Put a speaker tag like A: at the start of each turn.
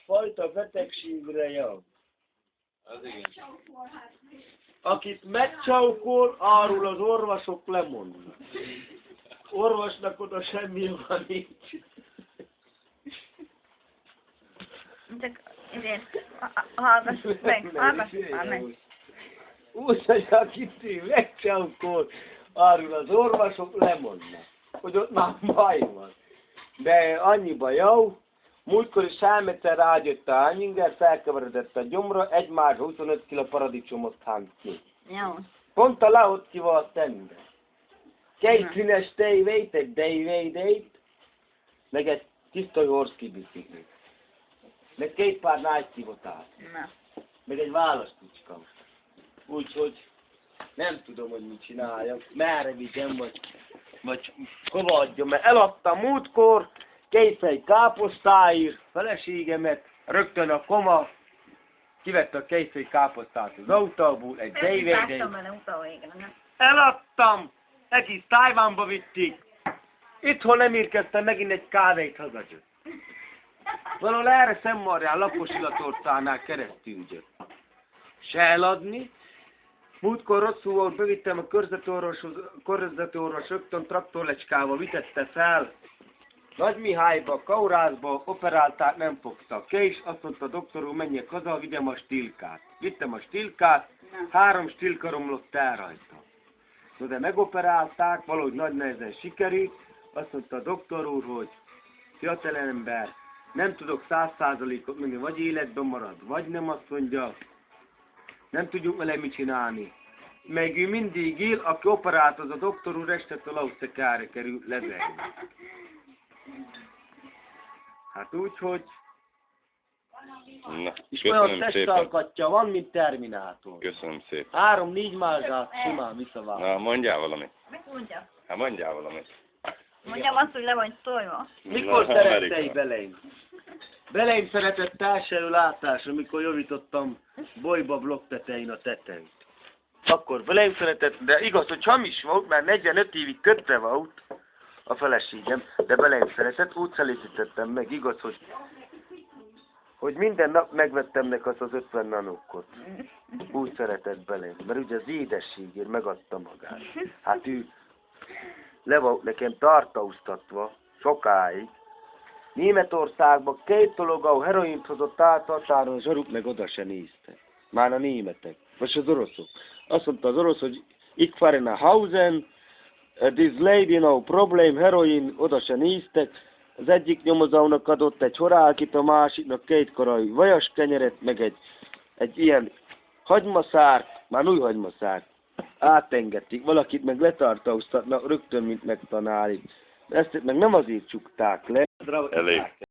A: fajta betegségre jó.
B: Az igen.
A: Akit megcsaukkol, arról az orvosok lemondnak. Orvosnak oda semmi joga nincs.
C: Csak ezért hallgassuk meg, hallgassuk már meg.
A: Úgy, hogy akit megcsaukkol, arról az orvosok lemondnak. Hogy ott már baj van. De annyiba jó, múltkor is elmegyszer rágyött a hányinger, felkeveredett a gyomra, egy már 25 kg paradicsomot hányt ki.
C: Jó.
A: Pont a lahott ki volt tende. Két színes tévét, egy DVD-t, meg egy tiszta horszki biciklit. Meg két pár nájszkivotát.
C: Na.
A: Meg egy választicska. Úgyhogy nem tudom, hogy mit csináljak, merre vigyem, vagy hova adjam, mert eladtam múltkor, kétfej káposztáért, feleségemet, rögtön a koma, kivette a kétfej káposztát az autóból, egy DVD-t. Eladtam! Egész Tájvánba vitték. Itthon nem érkeztem, megint egy kávét hazajött. Valahol erre Szentmarján lapos illatorcánál keresztül jött. Se eladni. Múltkor rosszul volt, bevittem a körzeti orvos rögtön traktorlecskával vitette fel. Nagymihályba, Kaurázba operálták, nem fogtak ki, és azt mondta a doktor úr, menjek haza, vigyem a stilkát. Vittem a stilkát, 3 stilka romlott el rajta. No, de megoperálták, valahogy nagy nehezen sikerült, azt mondta a doktor úr, hogy fiatalember, nem tudok 100%-ot menni, vagy életben marad, vagy nem, azt mondja, nem tudjuk vele mit csinálni. Meg ő mindig él, aki operált, az a doktor úr estetől ausztekára kerül lezelni. Hát úgy, hogy...
B: Na,
A: És olyan testalkatja van, mint Terminátor.
B: Köszönöm szépen.
A: 3-4 mázsát simán visszavál.
B: Na, mondjál valamit.
C: Mit mondjam?
B: Hát mondjál valamit.
C: Mondjam azt, hogy le vagy tojva.
A: Mikor
B: Na,
A: szerettei
B: Amerika.
A: beleim? Beleim szeretett társelő látásra, amikor javítottam bolyba blokk tetején a tetejét. Akkor beleim szeretett, de igaz, hogy hamis volt, mert 45 évig kötve volt a feleségem, de beleim szeretett, úgy szelítettem meg, igaz, hogy minden nap megvettem neki azt az 50 nanokot. Úgy szeretett belém, mert ugye az édességért megadta magát. Hát ő le volt nekem tartóztatva sokáig. Németországban 2 dologau heroint hozott át határon, zsaruk meg oda se néztek. Már a németek, vagy az oroszok. Azt mondta az orosz, hogy ich fahre nach Hausen, this lady no problem, heroin, oda se néztek. Az egyik nyomozónak adott egy horálkit, a másiknak 2 karai vajas kenyeret, meg egy ilyen hagymaszárt, már új hagymaszárt. Átengedték, valakit meg letartóztatnak rögtön, mint megtanálik. Ezt meg nem azért csukták le.
B: Elég.